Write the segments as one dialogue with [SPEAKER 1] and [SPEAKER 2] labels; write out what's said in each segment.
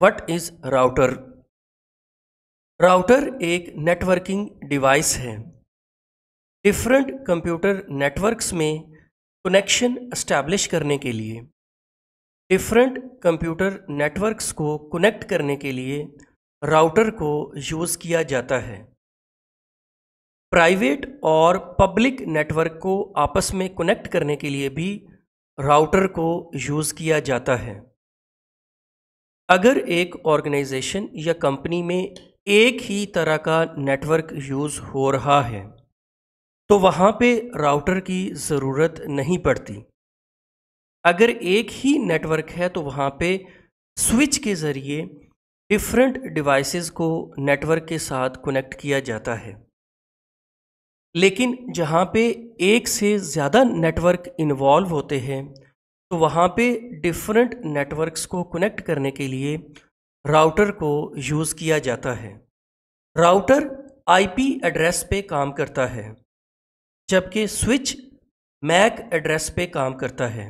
[SPEAKER 1] What is router? Router एक networking device है। Different computer networks में कनेक्शन एस्टैब्लिश करने के लिए, डिफरेंट कंप्यूटर नेटवर्क्स को कनेक्ट करने के लिए राउटर को यूज़ किया जाता है। प्राइवेट और पब्लिक नेटवर्क को आपस में कनेक्ट करने के लिए भी राउटर को यूज़ किया जाता है। अगर एक ऑर्गेनाइजेशन या कंपनी में एक ही तरह का नेटवर्क यूज़ हो रहा है तो वहाँ पे राउटर की ज़रूरत नहीं पड़ती। अगर एक ही नेटवर्क है तो वहाँ पे स्विच के ज़रिए डिफरेंट डिवाइसेस को नेटवर्क के साथ कनेक्ट किया जाता है। लेकिन जहाँ पे एक से ज़्यादा नेटवर्क इन्वॉल्व होते हैं तो वहाँ पे डिफरेंट नेटवर्क्स को कनेक्ट करने के लिए राउटर को यूज़ किया जाता है। राउटर आईपी एड्रेस पे काम करता है जबकि स्विच मैक एड्रेस पे काम करता है।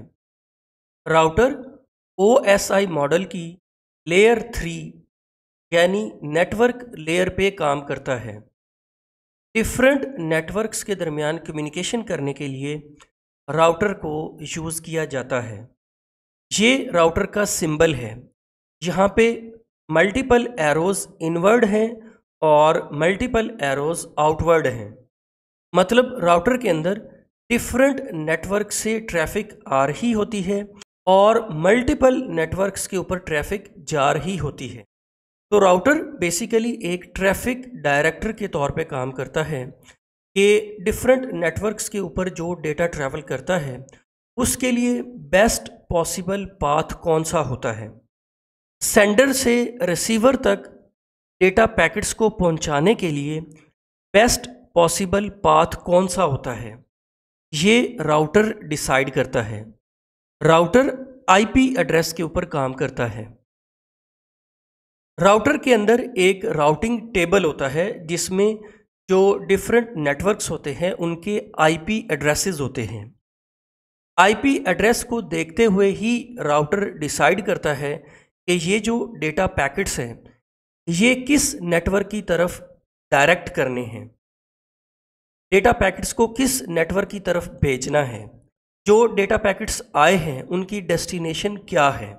[SPEAKER 1] राउटर ओएसआई मॉडल की लेयर 3 यानी नेटवर्क लेयर पे काम करता है। डिफरेंट नेटवर्क्स के दरमियान कम्युनिकेशन करने के लिए राउटर को यूज़ किया जाता है। ये राउटर का सिंबल है। यहाँ पे मल्टीपल एरोज़ इनवर्ड हैं और मल्टीपल एरोज़ आउटवर्ड हैं। मतलब राउटर के अंदर डिफरेंट नेटवर्क से ट्रैफिक आ रही होती है और मल्टीपल नेटवर्क्स के ऊपर ट्रैफिक जा रही होती है। तो राउटर बेसिकली एक ट्रैफिक डायरेक्टर के तौर पे काम करता है कि डिफरेंट नेटवर्क्स के ऊपर जो डेटा ट्रैवल करता है उसके लिए बेस्ट पॉसिबल पाथ कौन सा होता है। सेंडर से रिसीवर तक डेटा पैकेट्स को पहुंचाने के लिए बेस्ट पॉसिबल पाथ कौन सा होता है, ये राउटर डिसाइड करता है। राउटर आईपी एड्रेस के ऊपर काम करता है। राउटर के अंदर एक राउटिंग टेबल होता है जिसमें जो डिफरेंट नेटवर्क्स होते हैं उनके आईपी एड्रेसेस होते हैं। आईपी एड्रेस को देखते हुए ही राउटर डिसाइड करता है कि ये जो डेटा पैकेट्स हैं ये किस नेटवर्क की तरफ डायरेक्ट करने हैं, डेटा पैकेट्स को किस नेटवर्क की तरफ भेजना है, जो डेटा पैकेट्स आए हैं उनकी डेस्टिनेशन क्या है।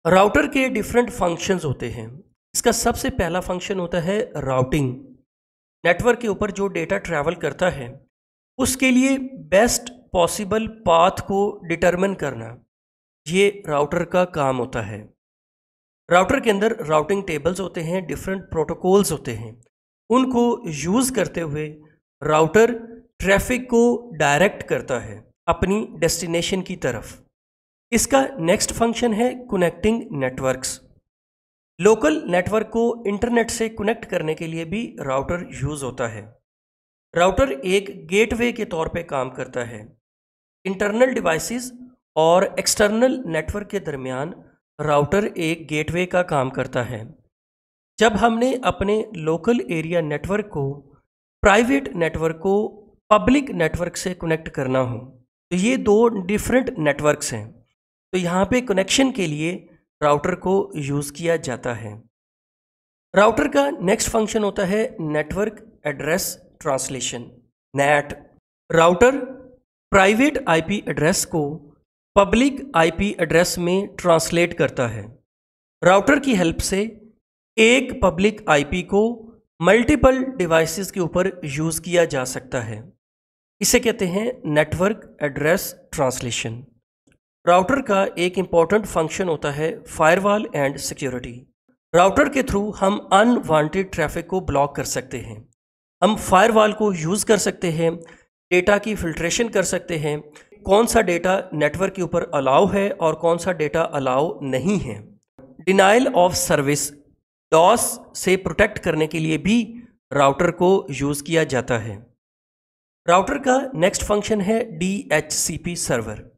[SPEAKER 1] राउटर के डिफरेंट फंक्शंस होते हैं। इसका सबसे पहला फंक्शन होता है राउटिंग। नेटवर्क के ऊपर जो डेटा ट्रैवल करता है उसके लिए बेस्ट पॉसिबल पाथ को डिटरमिन करना, ये राउटर का काम होता है। राउटर के अंदर राउटिंग टेबल्स होते हैं, डिफरेंट प्रोटोकॉल्स होते हैं। उनको यूज़ करते हुए राउटर ट्रैफिक को डायरेक्ट करता है अपनी डेस्टिनेशन की तरफ। इसका नेक्स्ट फंक्शन है कनेक्टिंग नेटवर्क्स। लोकल नेटवर्क को इंटरनेट से कनेक्ट करने के लिए भी राउटर यूज़ होता है। राउटर एक गेटवे के तौर पे काम करता है। इंटरनल डिवाइसेस और एक्सटर्नल नेटवर्क के दरमियान राउटर एक गेटवे का काम करता है। जब हमने अपने लोकल एरिया नेटवर्क को प्राइवेट नेटवर्क को पब्लिक नेटवर्क से कनेक्ट करना हो तो ये दो डिफरेंट नेटवर्क्स हैं, तो यहाँ पे कनेक्शन के लिए राउटर को यूज़ किया जाता है। राउटर का नेक्स्ट फंक्शन होता है network address translation, net. Router private IP address को पब्लिक आईपी एड्रेस में ट्रांसलेट करता है। राउटर की हेल्प से एक पब्लिक आईपी को मल्टीपल डिवाइसेस के ऊपर यूज़ किया जा सकता है। इसे कहते हैं नेटवर्क एड्रेस ट्रांसलेशन। राउटर का एक इम्पॉर्टेंट फंक्शन होता है फायरवॉल एंड सिक्योरिटी। राउटर के थ्रू हम अनवांटेड ट्रैफिक को ब्लॉक कर सकते हैं। हम फायरवॉल को यूज़ कर सकते हैं, डेटा की फिल्ट्रेशन कर सकते हैं, कौन सा डेटा नेटवर्क के ऊपर अलाउ है और कौन सा डेटा अलाउ नहीं है। डिनाइल ऑफ सर्विस डॉस से प्रोटेक्ट करने के लिए भी राउटर को यूज़ किया जाता है। राउटर का नेक्स्ट फंक्शन है DHCP सर्वर।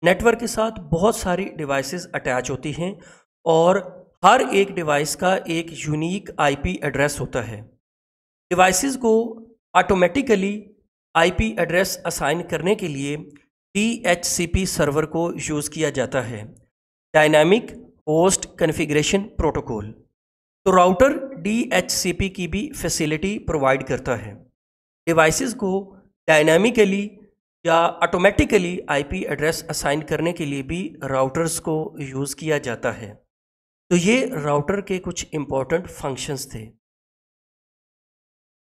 [SPEAKER 1] नेटवर्क के साथ बहुत सारी डिवाइसेस अटैच होती हैं और हर एक डिवाइस का एक यूनिक आईपी एड्रेस होता है। डिवाइसेस को ऑटोमेटिकली आईपी एड्रेस असाइन करने के लिए DHCP सर्वर को यूज़ किया जाता है। Dynamic host configuration protocol. तो राउटर DHCP की भी फैसिलिटी प्रोवाइड करता है। डिवाइसेस को डायनामिकली या ऑटोमेटिकली IP एड्रेस असाइन करने के लिए भी राउटर्स को यूज़ किया जाता है। तो ये राउटर के कुछ इम्पोर्टेंट फंक्शंस थे।